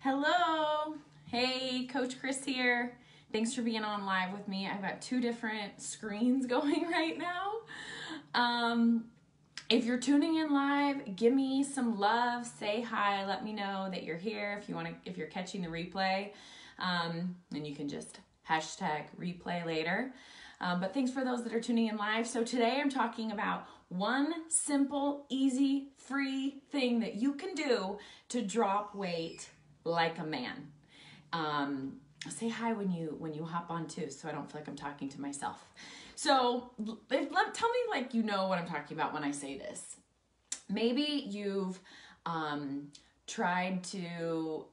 Hello. Hey, Coach Chris here. Thanks for being on live with me. I've got two different screens going right now. If you're tuning in live, give me some love, say hi, let me know that you're here. If you're catching the replay, then you can just hashtag replay later. But thanks for those that are tuning in live. So today I'm talking about one simple, easy, free thing that you can do to drop weight like a man. Say hi when you hop on too, so I don't feel like I'm talking to myself. So tell me like you know what I'm talking about when I say this. Maybe you've tried to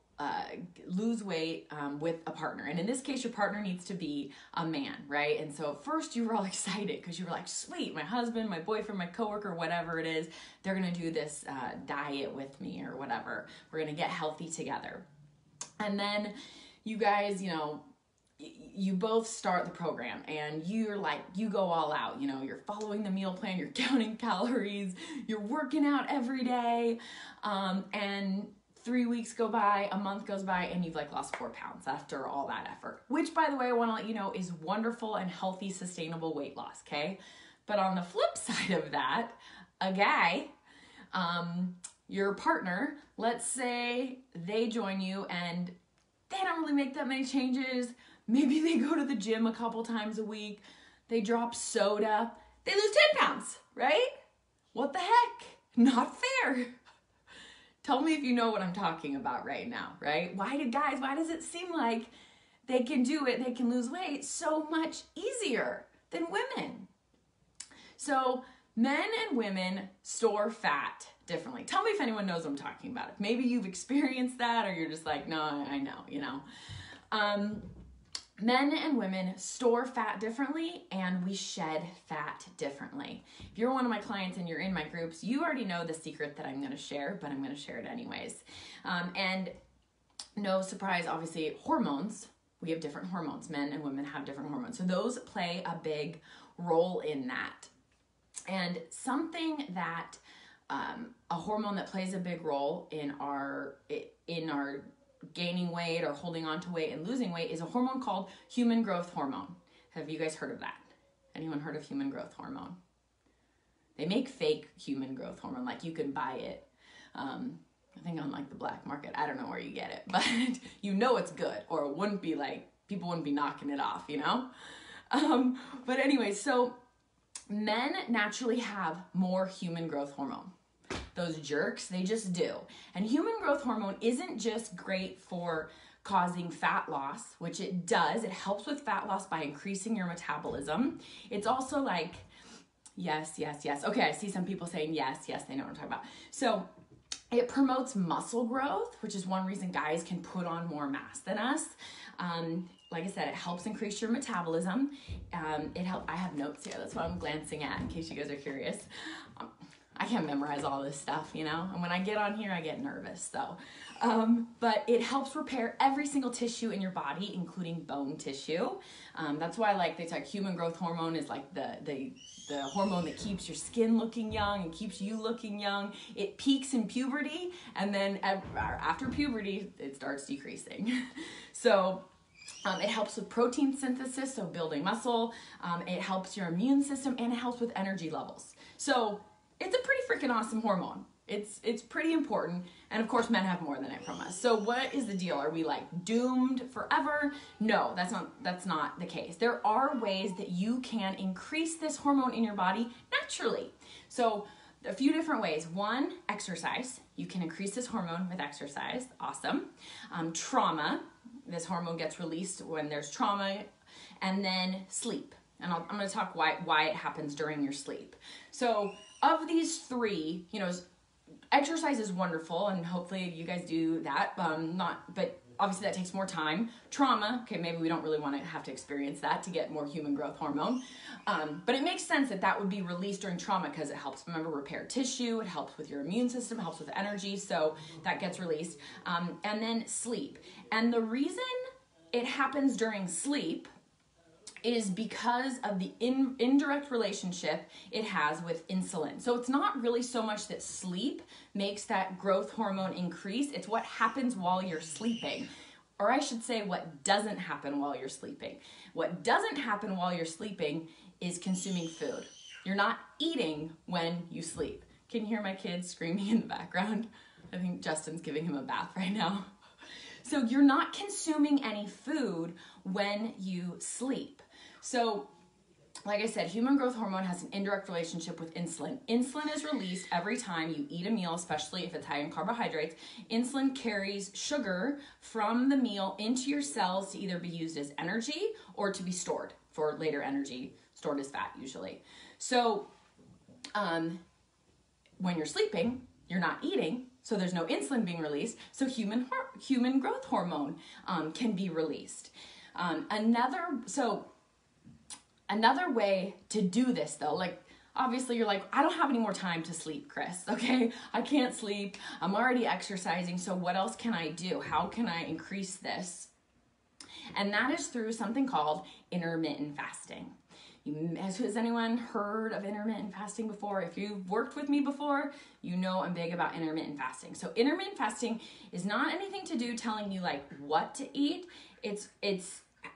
lose weight with a partner, and in this case your partner needs to be a man, right? And so at first you were all excited because you were like, sweet, my husband, my boyfriend, my coworker, whatever it is, they're gonna do this diet with me or whatever. We're gonna get healthy together. And then you guys, you both start the program and you go all out, you're following the meal plan, you're counting calories, you're working out every day. And 3 weeks go by, a month goes by, and you've lost 4 pounds after all that effort, which by the way, I want to let you know is wonderful and healthy, sustainable weight loss. Okay. But on the flip side of that, a guy, your partner, let's say they join you and they don't really make that many changes. Maybe they go to the gym a couple times a week. They drop soda. They lose 10 pounds, right? What the heck? Not fair. Tell me if you know what I'm talking about right now, right? Why does it seem like they can do it, they can lose weight so much easier than women? So men and women store fat differently. Tell me if anyone knows what I'm talking about. If maybe you've experienced that or you're just like, no, I know, Men and women store fat differently and we shed fat differently. If you're one of my clients and you're in my groups, you already know the secret that I'm going to share, but I'm going to share it anyways. And no surprise, obviously, hormones. We have different hormones. Men and women have different hormones. So those play a big role in that. And something that a hormone that plays a big role in our gaining weight or holding on to weight and losing weight is a hormone called human growth hormone. Have you guys heard of that? Anyone heard of human growth hormone? They make fake human growth hormone, like you can buy it. I think on the black market. I don't know where you get it, but it's good, or it wouldn't be people wouldn't be knocking it off, But anyway, so men naturally have more human growth hormone. Those jerks, they just do. And human growth hormone isn't just great for causing fat loss, which it does. It helps with fat loss by increasing your metabolism. It's also yes. Okay, I see some people saying yes, they know what I'm talking about. So it promotes muscle growth, which is one reason guys can put on more mass than us. Like I said, it helps increase your metabolism. I have notes here. That's what I'm glancing at in case you guys are curious. I can't memorize all this stuff, and when I get on here, I get nervous. So, but it helps repair every single tissue in your body, including bone tissue. That's why they talk human growth hormone is the hormone that keeps your skin looking young and keeps you looking young. It peaks in puberty, and then after puberty, it starts decreasing. So it helps with protein synthesis, so building muscle. It helps your immune system, and it helps with energy levels. So it's a pretty freaking awesome hormone. It's pretty important. And of course, men have more than it from us. So what is the deal? Are we doomed forever? No, that's not the case. There are ways that you can increase this hormone in your body naturally. So a few different ways. One, exercise. You can increase this hormone with exercise. Awesome. Trauma. This hormone gets released when there's trauma. And then sleep. And I'm going to talk why it happens during your sleep. So of these three, exercise is wonderful, and hopefully you guys do that. But obviously that takes more time. Trauma, okay, maybe we don't really want to have to experience that to get more human growth hormone. But it makes sense that would be released during trauma because it helps, remember, repair tissue. It helps with your immune system. It helps with energy. So that gets released. And then sleep. And the reason it happens during sleep is because of the indirect relationship it has with insulin. So it's not really so much that sleep makes that growth hormone increase, it's what happens while you're sleeping. Or I should say what doesn't happen while you're sleeping. What doesn't happen while you're sleeping is consuming food. You're not eating when you sleep. Can you hear my kids screaming in the background? I think Justin's giving him a bath right now. So you're not consuming any food when you sleep. So, like I said, human growth hormone has an indirect relationship with insulin. Insulin is released every time you eat a meal, especially if it's high in carbohydrates. Insulin carries sugar from the meal into your cells to either be used as energy or to be stored for later energy, stored as fat usually. So, when you're sleeping, you're not eating, so there's no insulin being released, so human growth hormone can be released. Another way to do this though, like obviously you're like, I don't have any more time to sleep, Chris, okay? I can't sleep, I'm already exercising, so what else can I do? How can I increase this? And that is through something called intermittent fasting. Has anyone heard of intermittent fasting before? If you've worked with me before, you know I'm big about intermittent fasting. So intermittent fasting is not anything to do telling you like what to eat. It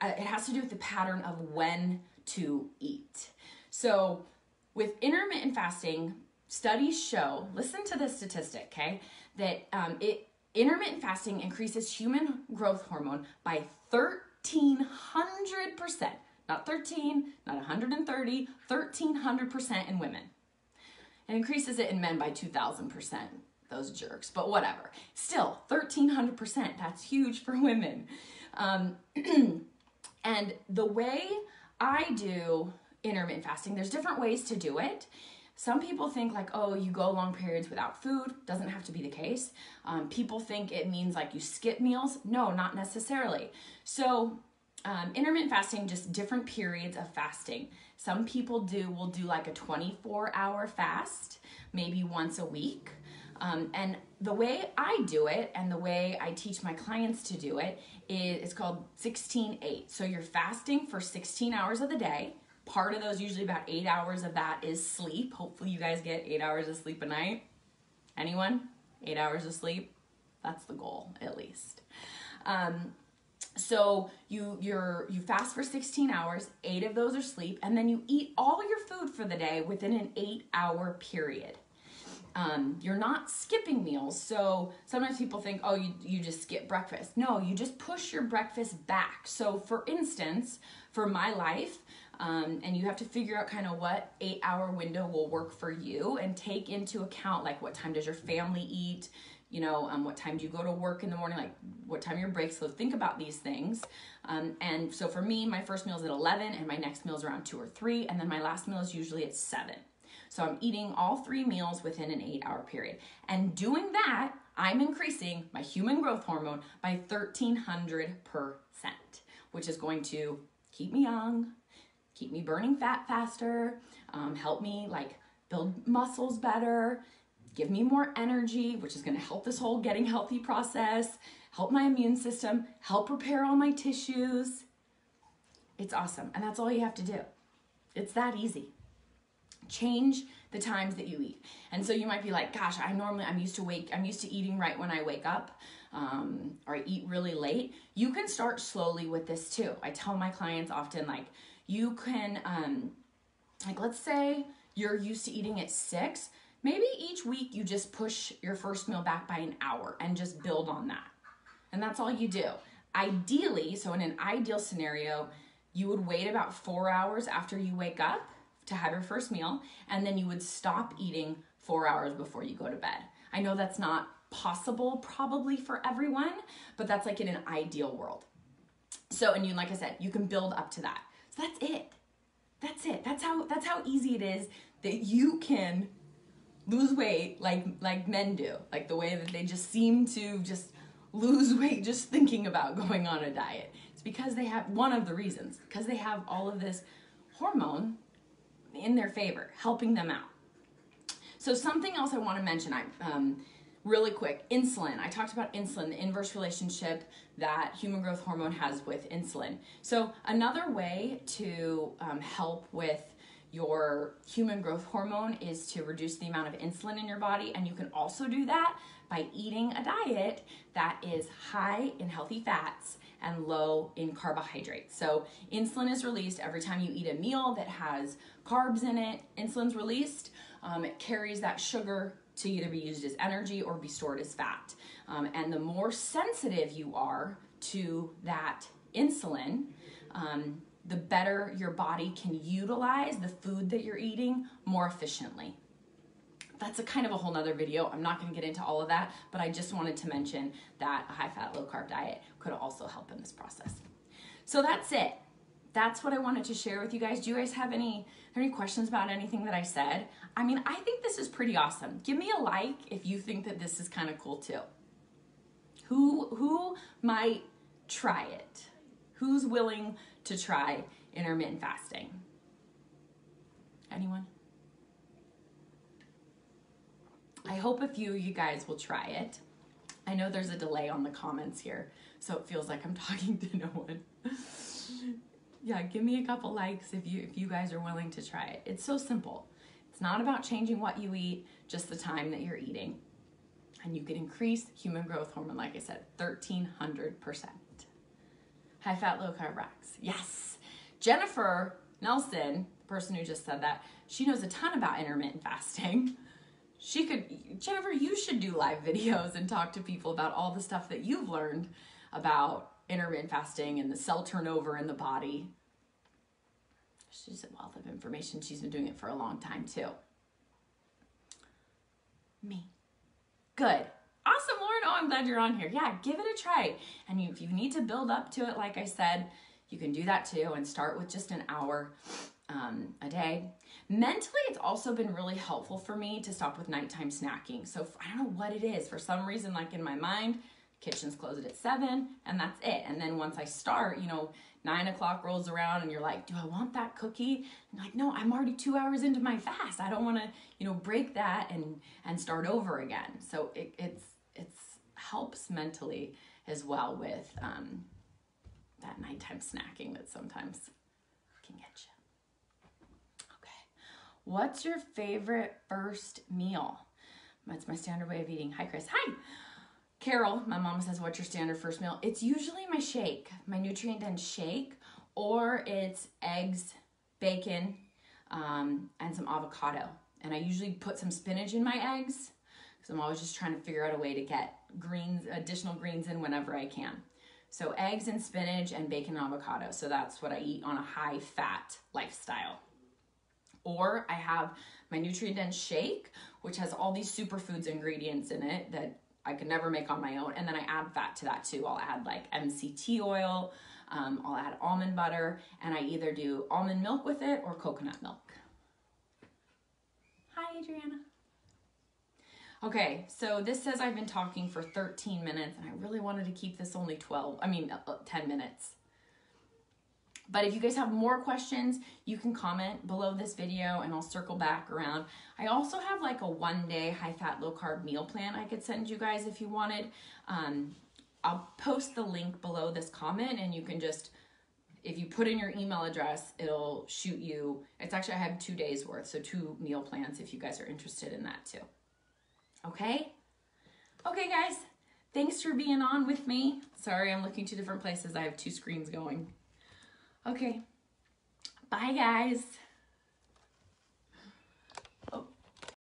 has to do with the pattern of when to eat. So with intermittent fasting, studies show, listen to this statistic, okay, that intermittent fasting increases human growth hormone by 1,300%. Not 13, not 130, 1,300% in women. It increases it in men by 2,000%, those jerks, but whatever. Still, 1,300%, that's huge for women. And the way I do intermittent fasting, there's different ways to do it. Some people think like, oh, you go long periods without food. Doesn't have to be the case. People think it means like you skip meals. No, not necessarily. So intermittent fasting, just different periods of fasting. Some people will do like a 24-hour fast, maybe once a week. And the way I do it and the way I teach my clients to do it is it's called 16-8. So you're fasting for 16 hours of the day. Part of those, usually about 8 hours of that is sleep. Hopefully you guys get 8 hours of sleep a night. Anyone? 8 hours of sleep? That's the goal, at least. So you fast for 16 hours, 8 of those are sleep, and then you eat all your food for the day within an 8-hour period. You're not skipping meals, so sometimes people think, oh, you just skip breakfast. No, you just push your breakfast back. So for instance, for my life, and you have to figure out kind of what 8-hour window will work for you and take into account like what time does your family eat, you know, what time do you go to work in the morning, like what time your breaks. So think about these things. And so for me, my first meal is at 11 and my next meal is around 2 or 3. And then my last meal is usually at 7. So I'm eating all 3 meals within an 8-hour period. And doing that, I'm increasing my human growth hormone by 1,300%, which is going to keep me young, keep me burning fat faster, help me like build muscles better, give me more energy, which is going to help this whole getting healthy process, help my immune system, help repair all my tissues. It's awesome. And that's all you have to do. It's that easy. Change the times that you eat. And so you might be like, gosh, I'm used to eating right when I wake up, or I eat really late. You can start slowly with this too. I tell my clients often, like, you can, like, let's say you're used to eating at 6. Maybe each week you just push your first meal back by an hour and just build on that. And that's all you do. Ideally, so in an ideal scenario, you would wait about 4 hours after you wake up to have your first meal, and then you would stop eating 4 hours before you go to bed. I know that's not possible probably for everyone, but that's like in an ideal world. So, and like I said, you can build up to that. So that's it. That's it. That's how easy it is that you can lose weight like men do, like the way that they just seem to just lose weight just thinking about going on a diet. It's because they have, one of the reasons, because they have all of this hormone in their favor, helping them out. So something else I want to mention, Really quick, insulin. I talked about insulin, the inverse relationship that human growth hormone has with insulin. So another way to help with your human growth hormone is to reduce the amount of insulin in your body, and you can also do that by eating a diet that is high in healthy fats and low in carbohydrates. So insulin is released every time you eat a meal that has carbs in it. Insulin's released. It carries that sugar to either be used as energy or be stored as fat. And the more sensitive you are to that insulin, the better your body can utilize the food that you're eating more efficiently. That's a kind of a whole nother video. I'm not going to get into all of that, but I just wanted to mention that a high-fat, low-carb diet could also help in this process. So that's it. That's what I wanted to share with you guys. Do you guys have any questions about anything that I said? I mean, I think this is pretty awesome. Give me a like if you think that this is kind of cool too. Who might try it? Who's willing to try intermittent fasting? Anyone? I hope a few of you guys will try it. I know there's a delay on the comments here, so it feels like I'm talking to no one. Yeah, give me a couple likes if you guys are willing to try it. It's so simple. It's not about changing what you eat, just the time that you're eating. And you can increase human growth hormone, like I said, 1,300%. High fat, low carb racks. Yes. Jennifer Nelson, the person who just said that, she knows a ton about intermittent fasting. Jennifer, you should do live videos and talk to people about all the stuff that you've learned about intermittent fasting and the cell turnover in the body. She's a wealth of information. She's been doing it for a long time too. Me. Good. Awesome, Lauren. Oh, I'm glad you're on here. Yeah, give it a try. And if you need to build up to it, like I said, you can do that too and start with just an hour a day. Mentally, it's also been really helpful for me to stop with nighttime snacking. So I don't know what it is. For some reason, like in my mind, kitchen's closed at 7 and that's it. And then once I start, 9 o'clock rolls around and you're like, do I want that cookie? And you're like, no, I'm already 2 hours into my fast. I don't want to, break that and start over again. So it's helps mentally as well with that nighttime snacking that sometimes can get you. What's your favorite first meal? That's my standard way of eating. Hi, Chris. Hi. Carol, my mom says, what's your standard first meal? It's usually my shake, my nutrient-dense shake, or it's eggs, bacon, and some avocado. And I usually put some spinach in my eggs because I'm always just trying to figure out a way to get additional greens in whenever I can. So eggs and spinach and bacon and avocado. So that's what I eat on a high-fat lifestyle. Or I have my nutrient-dense shake, which has all these superfoods ingredients in it that I could never make on my own. And then I add fat to that too. I'll add like MCT oil, I'll add almond butter, and I either do almond milk with it or coconut milk. Hi, Adriana. Okay, so this says I've been talking for 13 minutes and I really wanted to keep this only 10 minutes. But if you guys have more questions, you can comment below this video and I'll circle back around. I also have like a 1-day high-fat, low-carb meal plan I could send you guys if you wanted. I'll post the link below this comment and you can just, if you put in your email address, it'll shoot you. It's actually, I have 2 days worth, so 2 meal plans if you guys are interested in that too. Okay? Okay, guys. Thanks for being on with me. Sorry, I'm looking 2 different places. I have 2 screens going. Okay, bye guys.